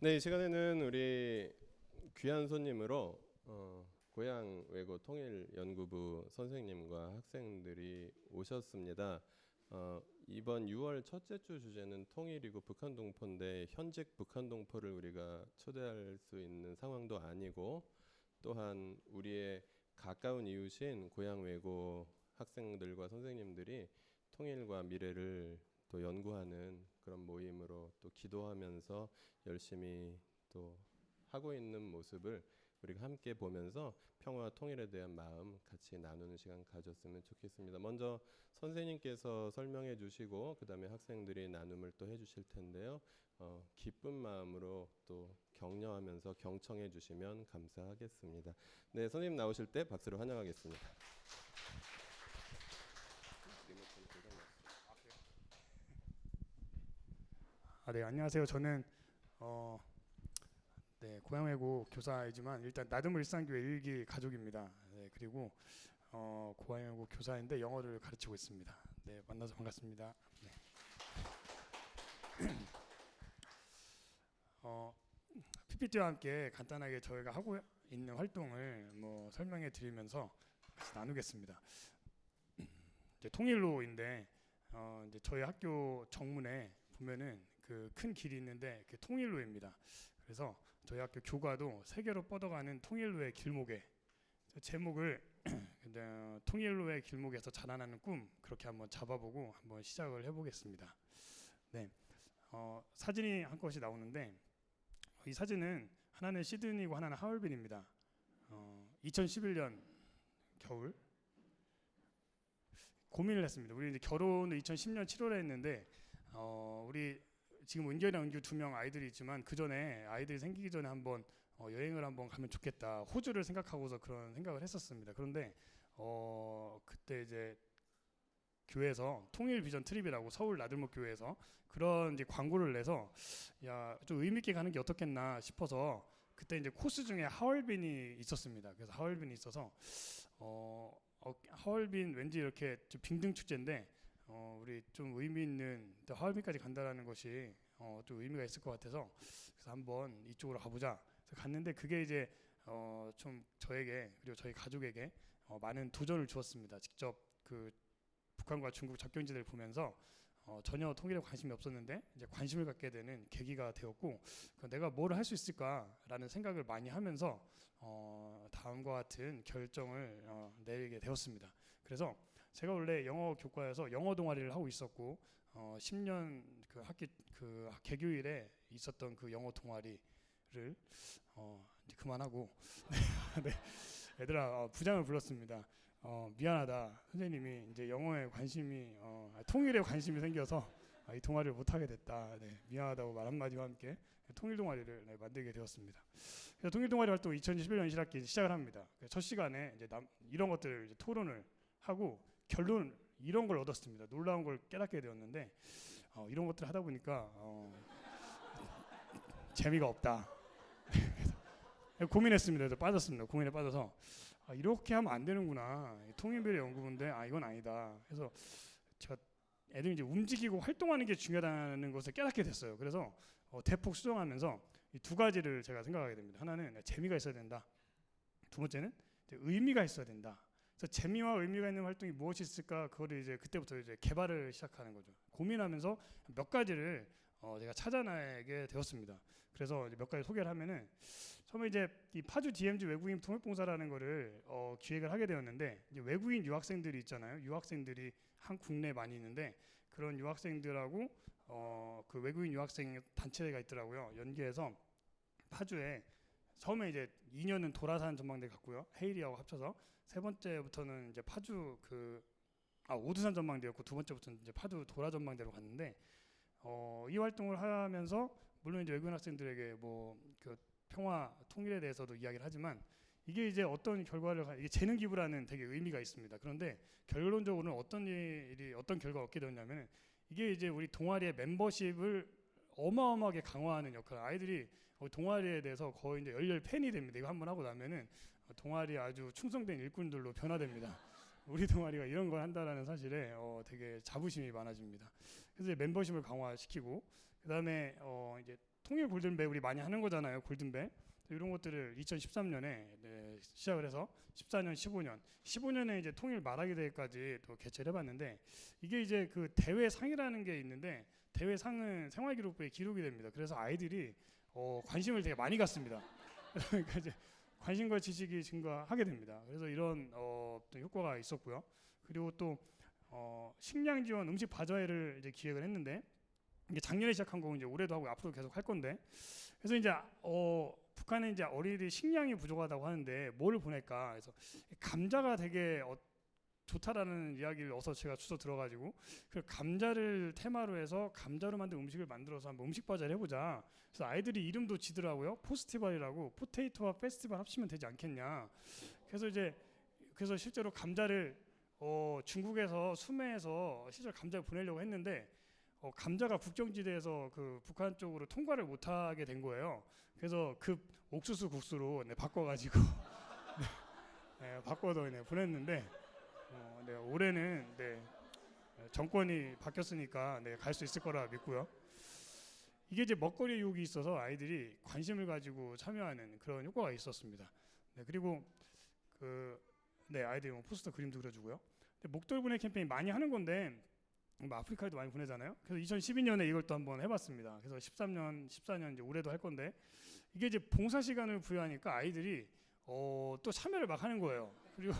네, 이 시간에는 우리 귀한 손님으로 고향 외고 통일연구부 선생님과 학생들이 오셨습니다. 이번 6월 첫째 주 주제는 통일이고 북한 동포인데 현직 북한 동포를 우리가 초대할 수 있는 상황도 아니고, 또한 우리의 가까운 이웃인 고향 외고 학생들과 선생님들이 통일과 미래를 또 연구하는 그런 모임으로 또 기도하면서 열심히 또 하고 있는 모습을 우리가 함께 보면서 평화와 통일에 대한 마음 같이 나누는 시간 가졌으면 좋겠습니다. 먼저 선생님께서 설명해 주시고 그 다음에 학생들이 나눔을 또 해주실 텐데요. 기쁜 마음으로 또 격려하면서 경청해 주시면 감사하겠습니다. 네, 선생님 나오실 때 박수로 환영하겠습니다. 네, 안녕하세요. 저는 고향 외고 교사이지만 일단 나듬을 일상교회 일기 가족입니다. 네, 그리고 고향 외고 교사인데 영어를 가르치고 있습니다. 네, 만나서 반갑습니다. 네. PPT와 함께 간단하게 저희가 하고 있는 활동을 설명해 드리면서 같이 나누겠습니다. 이제 통일로인데 이제 저희 학교 정문에 보면은 그 큰 길이 있는데 그 통일로입니다. 그래서 저희 학교 교과도 세계로 뻗어가는 통일로의 길목에 제목을 통일로의 길목에서 자라나는 꿈, 그렇게 한번 잡아보고 한번 시작을 해보겠습니다. 네, 사진이 한 컷이 나오는데 이 사진은 하나는 시드니고 하나는 하얼빈입니다. 2011년 겨울 고민을 했습니다. 우리 이제 결혼을 2010년 7월에 했는데 우리 지금 은결이랑 은규 2명 아이들이 있지만 그 전에 아이들이 생기기 전에 한번 여행을 한번 가면 좋겠다, 호주를 생각하고서 그런 생각을 했었습니다. 그런데 그때 이제 교회에서 통일 비전 트립이라고 서울 나들목 교회에서 그런 이제 광고를 내서 야, 좀 의미 있게 가는 게 어떻겠나 싶어서 그때 이제 코스 중에 하얼빈이 있었습니다. 그래서 하얼빈이 있어서 하얼빈 왠지 이렇게 좀 빙등 축제인데 우리 좀 의미 있는 하얼빈까지 간다라는 것이 좀 의미가 있을 것 같아서 그래서 한번 이쪽으로 가보자. 그래서 갔는데 그게 이제 좀 저에게 그리고 저희 가족에게 많은 도전을 주었습니다. 직접 그 북한과 중국 접경지대를 보면서 전혀 통일에 관심이 없었는데 이제 관심을 갖게 되는 계기가 되었고, 내가 뭘 할 수 있을까라는 생각을 많이 하면서 다음과 같은 결정을 내리게 되었습니다. 그래서 제가 원래 영어 교과에서 영어 동아리를 하고 있었고 10년 그 학기 그 개교일에 있었던 그 영어 동아리를 이제 그만하고 네, 얘들아 부장을 불렀습니다. 미안하다, 선생님이 이제 영어에 관심이 통일에 관심이 생겨서 이 동아리를 못 하게 됐다. 네, 미안하다고 말 한마디와 함께 통일 동아리를 만들게 되었습니다. 그래서 통일 동아리 활동 2011년 1학기 시작을 합니다. 첫 시간에 이제 이런 것들을 이제 토론을 하고 결론 이런 걸 얻었습니다. 놀라운 걸 깨닫게 되었는데 이런 것들 하다 보니까 재미가 없다. 고민했습니다. 그래서 빠졌습니다. 고민에 빠져서 이렇게 하면 안 되는구나. 통일비례 연구부인데 이건 아니다. 그래서 제가 애들이 이제 움직이고 활동하는 게 중요하다는 것을 깨닫게 됐어요. 그래서 대폭 수정하면서 이 두 가지를 제가 생각하게 됩니다. 하나는 재미가 있어야 된다. 두 번째는 의미가 있어야 된다. 그래서 재미와 의미가 있는 활동이 무엇이 있을까, 그거를 이제 그때부터 이제 개발을 시작하는 거죠. 고민하면서 몇 가지를 제가 찾아내게 되었습니다. 그래서 이제 몇 가지 소개를 하면은, 처음에 이제 이 파주 DMZ 외국인 통역봉사라는 거를 기획을 하게 되었는데, 이제 외국인 유학생들이 있잖아요. 유학생들이 국내에 많이 있는데 그런 유학생들하고 그 외국인 유학생 단체가 있더라고요. 연계해서 파주에 처음에 이제 2년은 도라산 전망대 갔고요. 헤이리하고 합쳐서 세 번째부터는 이제 파주 오두산 전망대였고, 두 번째부터는 이제 파주 도라 전망대로 갔는데 이 활동을 하면서 물론 이제 외국인 학생들에게 그 평화 통일에 대해서도 이야기를 하지만 이게 이제 어떤 결과를 이게 재능 기부라는 되게 의미가 있습니다. 그런데 결론적으로는 어떤 결과가 얻게 되었냐면, 이게 이제 우리 동아리의 멤버십을 어마어마하게 강화하는 역할. 아이들이 동아리에 대해서 거의 이제 열렬 팬이 됩니다. 이거 한번 하고 나면은 동아리 아주 충성된 일꾼들로 변화됩니다. 우리 동아리가 이런 걸 한다라는 사실에 되게 자부심이 많아집니다. 그래서 이제 멤버십을 강화시키고, 그 다음에 이제 통일 골든벨 우리 많이 하는 거잖아요. 골든벨 이런 것들을 2013년에 시작을 해서 14년, 15년에 이제 통일 말하기 대회까지 또 개최를 해봤는데 이게 이제 그 대회상이라는 게 있는데 대회상은 생활기록부에 기록이 됩니다. 그래서 아이들이 관심을 되게 많이 갖습니다. 그러니까 이제 관심과 지식이 증가하게 됩니다. 그래서 이런 어떤 효과가 있었고요. 그리고 또 식량 지원 음식 바자회를 이제 기획을 했는데 이게 작년에 시작한 거고 이제 올해도 하고 앞으로 계속 할 건데 그래서 이제 북한은 이제 어린이들이 식량이 부족하다고 하는데 뭘 보낼까? 그래서 감자가 되게 좋다라는 이야기를 어서 제가 주워 들어가지고 그 감자를 테마로 해서 감자로 만든 음식을 만들어서 한번 음식 바자를 해보자. 그래서 아이들이 이름도 지더라고요. 포스티벌이라고 포테이토와 페스티벌 합치면 되지 않겠냐. 그래서 실제로 감자를 중국에서 수매해서 실제로 감자를 보내려고 했는데 감자가 국경지대에서 그 북한 쪽으로 통과를 못하게 된 거예요. 그래서 급 옥수수 국수로 바꿔가지고 바꿔서 보냈는데 올해는 정권이 바뀌었으니까 갈 수 있을 거라 믿고요. 이게 이제 먹거리 유혹이 있어서 아이들이 관심을 가지고 참여하는 그런 효과가 있었습니다. 그리고 아이들이 포스터 그림도 그려주고요. 목돌 분해 캠페인 많이 하는 건데 아프리카에도 많이 보내잖아요. 그래서 2012년에 이걸 또 한번 해봤습니다. 그래서 13년, 14년 이제 올해도 할 건데 이게 이제 봉사 시간을 부여하니까 아이들이 또 참여를 막 하는 거예요. 그리고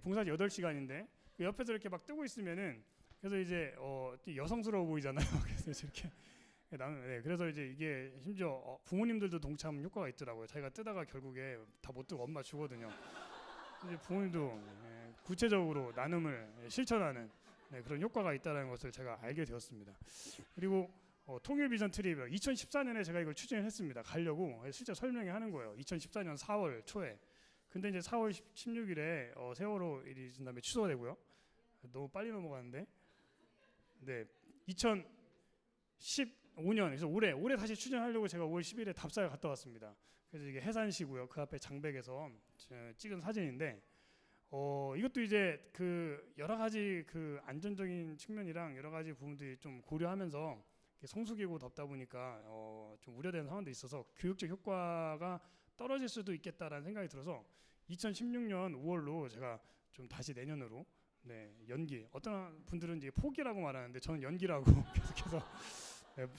봉사 8시간인데 옆에서 이렇게 막 뜨고 있으면은 그래서 이제 여성스러워 보이잖아요. 그래서 이렇게 그래서 이제 이게 심지어 부모님들도 동참 효과가 있더라고요. 자기가 뜨다가 결국에 다 못 뜨고 엄마 주거든요. 이제 부모님도 구체적으로 나눔을 실천하는 그런 효과가 있다는 것을 제가 알게 되었습니다. 그리고 통일 비전 트립 2014년에 제가 이걸 추진했습니다. 가려고 실제 설명하는 거예요. 2014년 4월 초에. 근데 이제 4월 16일에 세월호 일이 있은 다음에 취소되고요. 너무 빨리 넘어가는데. 2015년 그래서 올해 다시 추진하려고 제가 5월 10일에 답사를 갔다 왔습니다. 그래서 이게 해산시고요. 그 앞에 장백에서 찍은 사진인데 이것도 이제 그 여러 가지 그 안전적인 측면이랑 여러 가지 부분들이 좀 고려하면서 성수기고 덥다 보니까 좀 우려되는 상황도 있어서 교육적 효과가 떨어질 수도 있겠다라는 생각이 들어서 2016년 5월로 제가 좀 다시 내년으로 연기. 어떤 분들은 이제 포기라고 말하는데 저는 연기라고 계속해서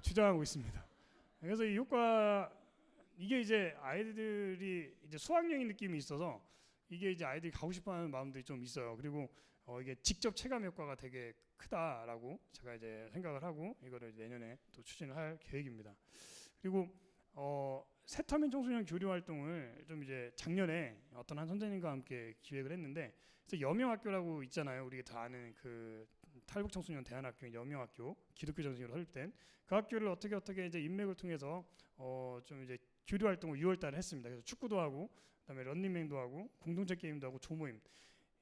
주장하고 있습니다. 그래서 이 효과 이게 이제 아이들이 이제 수학여행 느낌이 있어서 이게 이제 아이들이 가고 싶어하는 마음들이 좀 있어요. 그리고 이게 직접 체감 효과가 되게 크다라고 제가 이제 생각을 하고 이거를 내년에 또 추진을 할 계획입니다. 그리고 새터민 청소년 교류 활동을 좀 이제 작년에 어떤 한 선생님과 함께 기획을 했는데 그래서 여명학교라고 있잖아요. 우리가 다 아는 그 탈북 청소년 대안학교인 여명학교 기독교 전승으로 설립된 그 학교를 어떻게 이제 인맥을 통해서 좀 이제 교류 활동을 6월달에 했습니다. 그래서 축구도 하고 그다음에 런닝맨도 하고 공동체 게임도 하고 조모임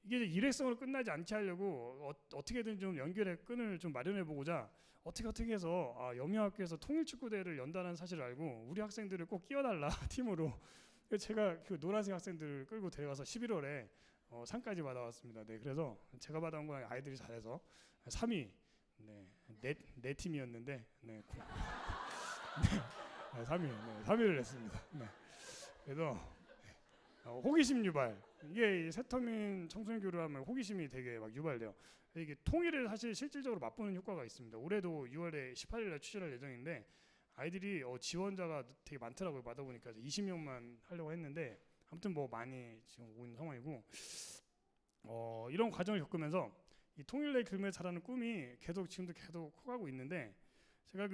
이게 이제 일회성으로 끝나지 않게 하려고 어떻게든 좀 연결의 끈을 좀 마련해 보고자 어떻게 해서 여명학교에서 통일축구대회를 연다는 사실을 알고 우리 학생들을 꼭 끼워달라 팀으로 제가 그 노란색 학생들을 끌고 데려가서 11월에 상까지 받아왔습니다. 그래서 제가 받아온 건 아이들이 잘해서 3위 네 팀이었는데 3위를 냈습니다. 그래서 호기심 유발 이게 새터민 청소년 교류하면 호기심이 되게 막 유발돼요. 이게 통일을 사실 실질적으로 맛보는 효과가 있습니다. 올해도 6월에 18일에 추진할 예정인데 아이들이 지원자가 되게 많더라고요. 받아보니까 20명만 하려고 했는데 아무튼 뭐 많이 지금 온 상황이고 이런 과정을 겪으면서 이 통일의 길을 잘하는 꿈이 지금도 계속 커가고 있는데 제가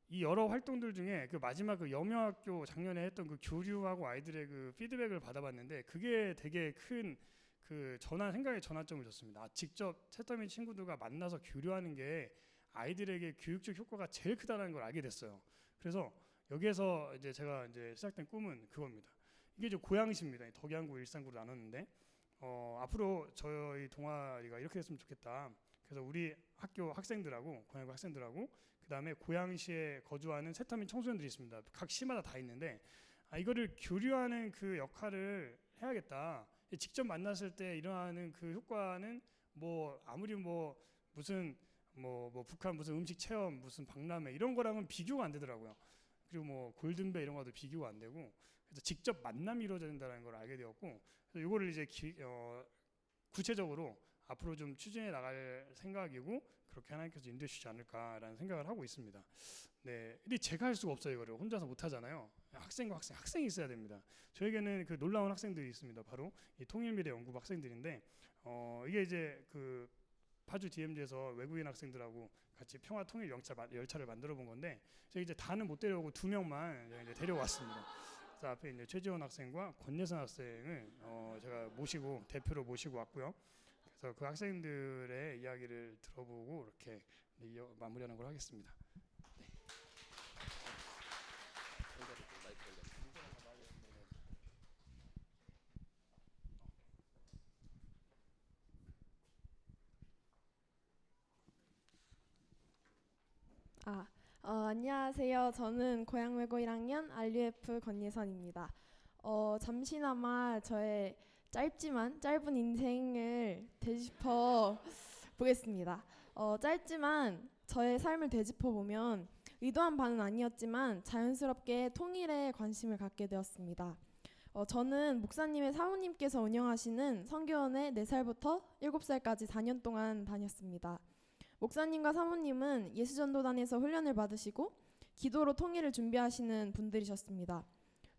이 여러 활동들 중에 그 마지막 그 여명학교 작년에 했던 그 교류하고 아이들의 그 피드백을 받아봤는데 그게 되게 큰 그 생각의 전환점을 줬습니다. 직접 새터민 친구들과 만나서 교류하는 게 아이들에게 교육적 효과가 제일 크다는 걸 알게 됐어요. 그래서 여기에서 이제 제가 이제 시작된 꿈은 그겁니다. 이게 이제 고양시입니다. 덕양구, 일산구로 나눴는데 앞으로 저희 동아리가 이렇게 됐으면 좋겠다. 그래서 우리 학교 학생들하고 고양구 학생들하고 그 다음에 고양시에 거주하는 새터민 청소년들이 있습니다. 각 시마다 다 있는데 이거를 교류하는 그 역할을 해야겠다. 직접 만났을 때 일어나는 그 효과는 뭐 아무리 무슨 북한 무슨 음식 체험 무슨 박람회 이런 거랑은 비교가 안 되더라고요. 그리고 뭐 골든벨 이런 것도 비교가 안 되고 그래서 직접 만남이 이루어진다는 걸 알게 되었고 그래서 이거를 이제 구체적으로 앞으로 좀 추진해 나갈 생각이고 그렇게 하나님께서 인도해 주시지 않을까라는 생각을 하고 있습니다. 네, 근데 제가 할 수가 없어요. 이거를 혼자서 못 하잖아요. 학생과 학생이 있어야 됩니다. 저에게는 그 놀라운 학생들이 있습니다. 바로 이 통일미래 연구부 학생들인데 이게 이제 그 파주 DMZ에서 외국인 학생들하고 같이 평화 통일 열차를 만들어 본 건데 제가 이제 다는 못 데려오고 2명만 이제 데려왔습니다. 그래서 앞에 이제 최지원 학생과 권예선 학생을 제가 모시고 대표로 모시고 왔고요. 그래서 그 학생들의 이야기를 들어보고 이렇게 마무리하는 걸 하겠습니다. 안녕하세요. 저는 고양외고 1학년 RUF 권예선입니다. 잠시나마 저의 짧은 인생을 되짚어 보겠습니다. 짧지만 저의 삶을 되짚어 보면 의도한 바는 아니었지만 자연스럽게 통일에 관심을 갖게 되었습니다. 저는 목사님의 사모님께서 운영하시는 선교원에 4살부터 7살까지 4년 동안 다녔습니다. 목사님과 사모님은 예수전도단에서 훈련을 받으시고 기도로 통일을 준비하시는 분들이셨습니다.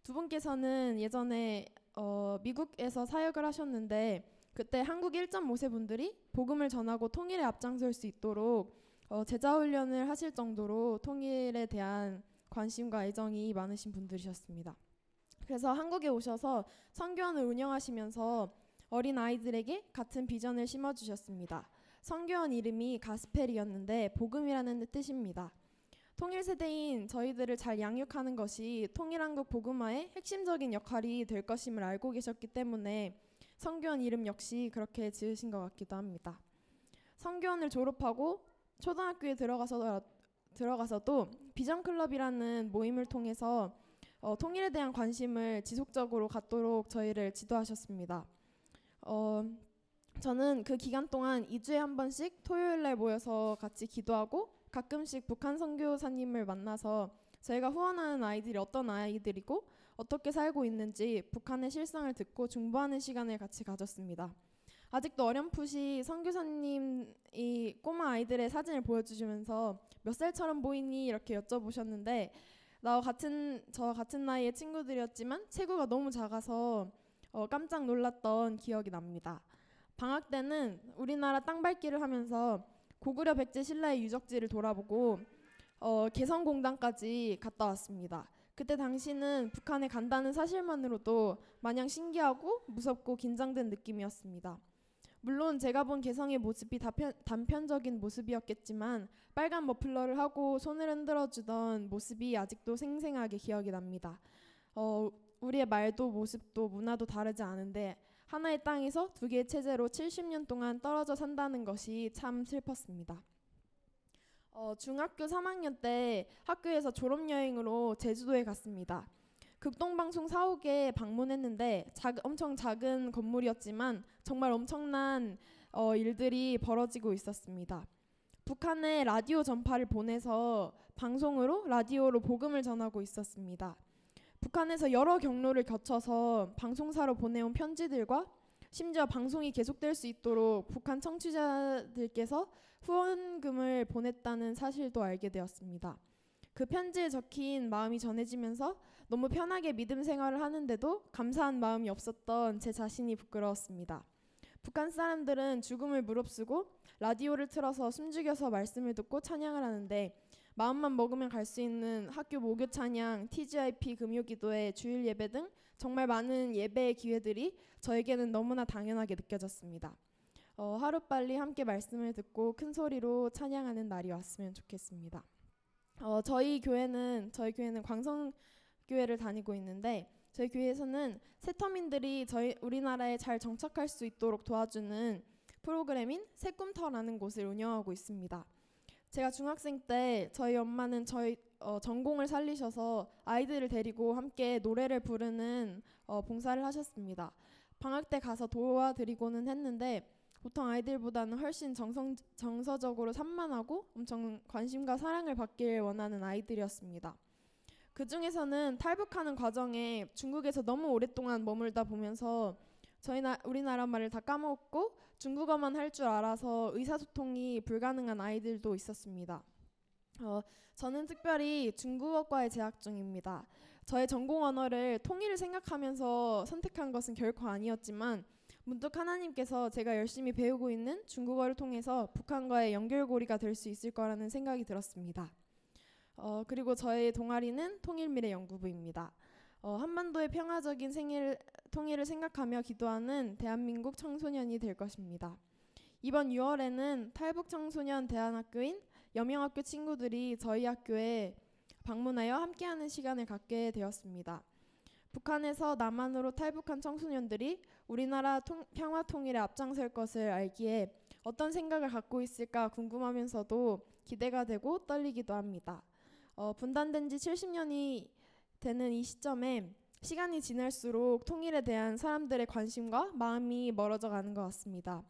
두 분께서는 예전에 미국에서 사역을 하셨는데 그때 한국 1.5세 분들이 복음을 전하고 통일에 앞장설 수 있도록 제자 훈련을 하실 정도로 통일에 대한 관심과 애정이 많으신 분들이셨습니다. 그래서 한국에 오셔서 선교원을 운영하시면서 어린 아이들에게 같은 비전을 심어주셨습니다. 선교원 이름이 가스펠이었는데 복음이라는 뜻입니다. 통일 세대인 저희들을 잘 양육하는 것이 통일한국 복음화의 핵심적인 역할이 될 것임을 알고 계셨기 때문에 선교원 이름 역시 그렇게 지으신 것 같기도 합니다. 선교원을 졸업하고 초등학교에 들어가서도 비전클럽이라는 모임을 통해서 통일에 대한 관심을 지속적으로 갖도록 저희를 지도하셨습니다. 저는 그 기간 동안 2주에 한 번씩 토요일날 모여서 같이 기도하고 가끔씩 북한 선교사님을 만나서 저희가 후원하는 아이들이 어떤 아이들이고 어떻게 살고 있는지 북한의 실상을 듣고 중보하는 시간을 같이 가졌습니다. 아직도 어렴풋이 선교사님이 꼬마 아이들의 사진을 보여주시면서 몇 살처럼 보이니 이렇게 여쭤보셨는데 저와 같은 나이의 친구들이었지만 체구가 너무 작아서 깜짝 놀랐던 기억이 납니다. 방학 때는 우리나라 땅밟기를 하면서 고구려 백제 신라의 유적지를 돌아보고 개성공단까지 갔다 왔습니다. 그때 당시는 북한에 간다는 사실만으로도 마냥 신기하고 무섭고 긴장된 느낌이었습니다. 물론 제가 본 개성의 모습이 단편적인 모습이었겠지만 빨간 머플러를 하고 손을 흔들어주던 모습이 아직도 생생하게 기억이 납니다. 우리의 말도 모습도 문화도 다르지 않은데 하나의 땅에서 두 개의 체제로 70년 동안 떨어져 산다는 것이 참 슬펐습니다. 중학교 3학년 때 학교에서 졸업여행으로 제주도에 갔습니다. 극동방송 사옥에 방문했는데 엄청 작은 건물이었지만 정말 엄청난 일들이 벌어지고 있었습니다. 북한에 라디오 전파를 보내서 방송으로 라디오로 복음을 전하고 있었습니다. 북한에서 여러 경로를 거쳐서 방송사로 보내온 편지들과 심지어 방송이 계속될 수 있도록 북한 청취자들께서 후원금을 보냈다는 사실도 알게 되었습니다. 그 편지에 적힌 마음이 전해지면서 너무 편하게 믿음 생활을 하는데도 감사한 마음이 없었던 제 자신이 부끄러웠습니다. 북한 사람들은 죽음을 무릅쓰고 라디오를 틀어서 숨죽여서 말씀을 듣고 찬양을 하는데 마음만 먹으면 갈 수 있는 학교 모교 찬양, TGIP 금요기도회, 주일 예배 등 정말 많은 예배의 기회들이 저에게는 너무나 당연하게 느껴졌습니다. 하루빨리 함께 말씀을 듣고 큰 소리로 찬양하는 날이 왔으면 좋겠습니다. 저희 교회는 광성교회를 다니고 있는데 저희 교회에서는 새터민들이 우리나라에 잘 정착할 수 있도록 도와주는 프로그램인 새꿈터라는 곳을 운영하고 있습니다. 제가 중학생 때 저희 엄마는 저희 전공을 살리셔서 아이들을 데리고 함께 노래를 부르는 봉사를 하셨습니다. 방학 때 가서 도와드리고는 했는데 보통 아이들보다는 훨씬 정서적으로 산만하고 엄청 관심과 사랑을 받길 원하는 아이들이었습니다. 그 중에서는 탈북하는 과정에 중국에서 너무 오랫동안 머물다 보면서 우리나라 말을 다 까먹고 중국어만 할 줄 알아서 의사소통이 불가능한 아이들도 있었습니다. 저는 특별히 중국어과에 재학 중입니다. 저의 전공 언어를 통일을 생각하면서 선택한 것은 결코 아니었지만 문득 하나님께서 제가 열심히 배우고 있는 중국어를 통해서 북한과의 연결고리가 될 수 있을 거라는 생각이 들었습니다. 그리고 저의 동아리는 통일미래연구부입니다. 한반도의 평화적인 통일을 생각하며 기도하는 대한민국 청소년이 될 것입니다. 이번 6월에는 탈북 청소년 대안학교인 여명학교 친구들이 저희 학교에 방문하여 함께하는 시간을 갖게 되었습니다. 북한에서 남한으로 탈북한 청소년들이 우리나라 평화 통일에 앞장설 것을 알기에 어떤 생각을 갖고 있을까 궁금하면서도 기대가 되고 떨리기도 합니다. 분단된 지 70년이 되는 이 시점에 시간이 지날수록 통일에 대한 사람들의 관심과 마음이 멀어져 가는 것 같습니다.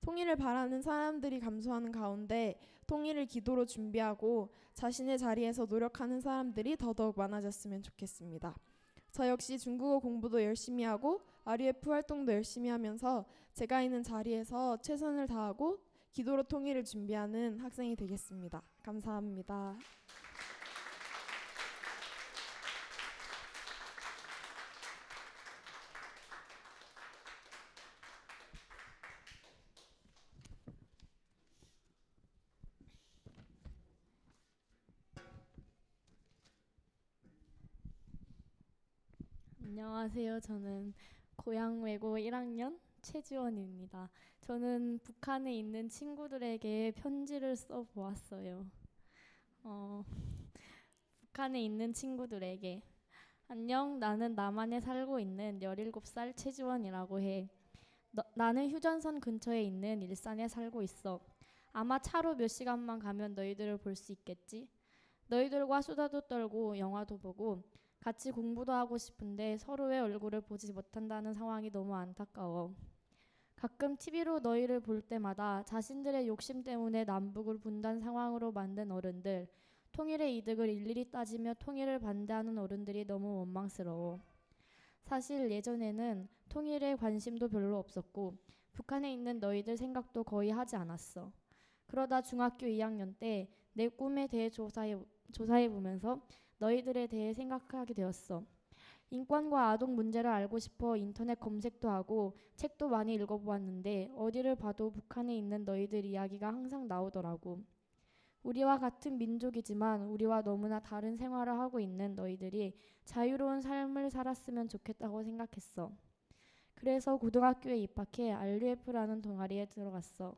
통일을 바라는 사람들이 감소하는 가운데 통일을 기도로 준비하고 자신의 자리에서 노력하는 사람들이 더더욱 많아졌으면 좋겠습니다. 저 역시 중국어 공부도 열심히 하고 RUF 활동도 열심히 하면서 제가 있는 자리에서 최선을 다하고 기도로 통일을 준비하는 학생이 되겠습니다. 감사합니다. 안녕하세요. 저는 고양외고 1학년 최지원입니다. 저는 북한에 있는 친구들에게 편지를 써보았어요. 북한에 있는 친구들에게 안녕, 나는 남한에 살고 있는 17살 최지원이라고 해. 나는 휴전선 근처에 있는 일산에 살고 있어. 아마 차로 몇 시간만 가면 너희들을 볼 수 있겠지? 너희들과 수다도 떨고 영화도 보고 같이 공부도 하고 싶은데 서로의 얼굴을 보지 못한다는 상황이 너무 안타까워. 가끔 TV로 너희를 볼 때마다 자신들의 욕심 때문에 남북을 분단 상황으로 만든 어른들, 통일의 이득을 일일이 따지며 통일을 반대하는 어른들이 너무 원망스러워. 사실 예전에는 통일에 관심도 별로 없었고 북한에 있는 너희들 생각도 거의 하지 않았어. 그러다 중학교 2학년 때 내 꿈에 대해 조사해보면서 너희들에 대해 생각하게 되었어. 인권과 아동 문제를 알고 싶어 인터넷 검색도 하고 책도 많이 읽어보았는데 어디를 봐도 북한에 있는 너희들 이야기가 항상 나오더라고. 우리와 같은 민족이지만 우리와 너무나 다른 생활을 하고 있는 너희들이 자유로운 삶을 살았으면 좋겠다고 생각했어. 그래서 고등학교에 입학해 RUF라는 동아리에 들어갔어.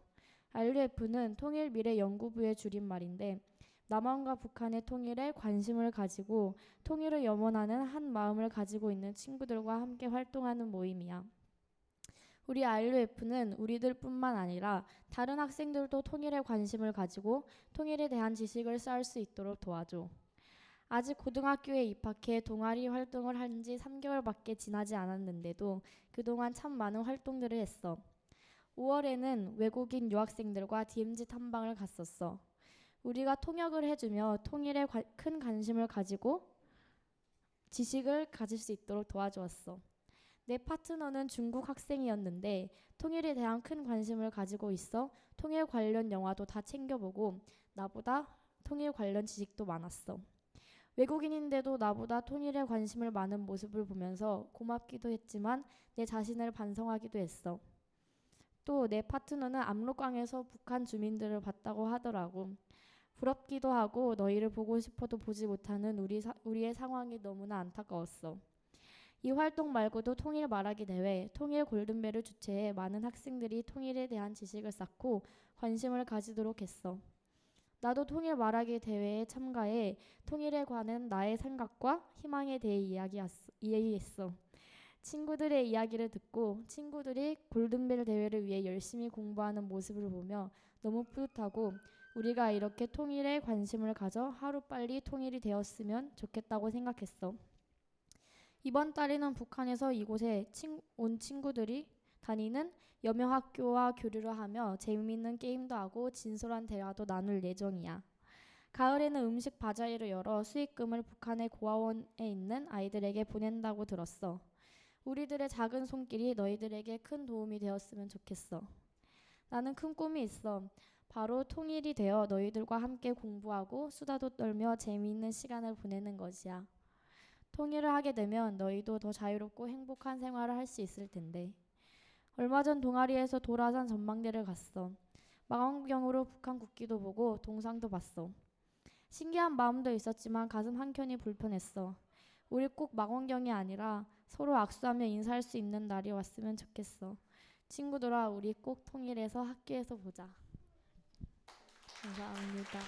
RUF는 통일미래연구부의 줄임말인데 남한과 북한의 통일에 관심을 가지고 통일을 염원하는 한 마음을 가지고 있는 친구들과 함께 활동하는 모임이야. 우리 RUF는 우리들뿐만 아니라 다른 학생들도 통일에 관심을 가지고 통일에 대한 지식을 쌓을 수 있도록 도와줘. 아직 고등학교에 입학해 동아리 활동을 한 지 3개월밖에 지나지 않았는데도 그동안 참 많은 활동들을 했어. 5월에는 외국인 유학생들과 DMZ 탐방을 갔었어. 우리가 통역을 해주며 통일에 큰 관심을 가지고 지식을 가질 수 있도록 도와주었어. 내 파트너는 중국 학생이었는데 통일에 대한 큰 관심을 가지고 있어 통일 관련 영화도 다 챙겨보고 나보다 통일 관련 지식도 많았어. 외국인인데도 나보다 통일에 관심을 많은 모습을 보면서 고맙기도 했지만 내 자신을 반성하기도 했어. 또 내 파트너는 압록강에서 북한 주민들을 봤다고 하더라고. 부럽기도 하고 너희를 보고 싶어도 보지 못하는 우리의 상황이 너무나 안타까웠어. 이 활동 말고도 통일 말하기 대회, 통일 골든벨을 주최해 많은 학생들이 통일에 대한 지식을 쌓고 관심을 가지도록 했어. 나도 통일 말하기 대회에 참가해 통일에 관한 나의 생각과 희망에 대해 이야기했어. 친구들의 이야기를 듣고 친구들이 골든벨 대회를 위해 열심히 공부하는 모습을 보며 너무 뿌듯하고 우리가 이렇게 통일에 관심을 가져 하루빨리 통일이 되었으면 좋겠다고 생각했어. 이번 달에는 북한에서 이곳에 온 친구들이 다니는 여명학교와 교류를 하며 재미있는 게임도 하고 진솔한 대화도 나눌 예정이야. 가을에는 음식 바자회를 열어 수익금을 북한의 고아원에 있는 아이들에게 보낸다고 들었어. 우리들의 작은 손길이 너희들에게 큰 도움이 되었으면 좋겠어. 나는 큰 꿈이 있어. 바로 통일이 되어 너희들과 함께 공부하고 수다도 떨며 재미있는 시간을 보내는 것이야. 통일을 하게 되면 너희도 더 자유롭고 행복한 생활을 할 수 있을 텐데. 얼마 전 동아리에서 도라산 전망대를 갔어. 망원경으로 북한 국기도 보고 동상도 봤어. 신기한 마음도 있었지만 가슴 한켠이 불편했어. 우리 꼭 망원경이 아니라 서로 악수하며 인사할 수 있는 날이 왔으면 좋겠어. 친구들아, 우리 꼭 통일해서 학교에서 보자. 감사합니다.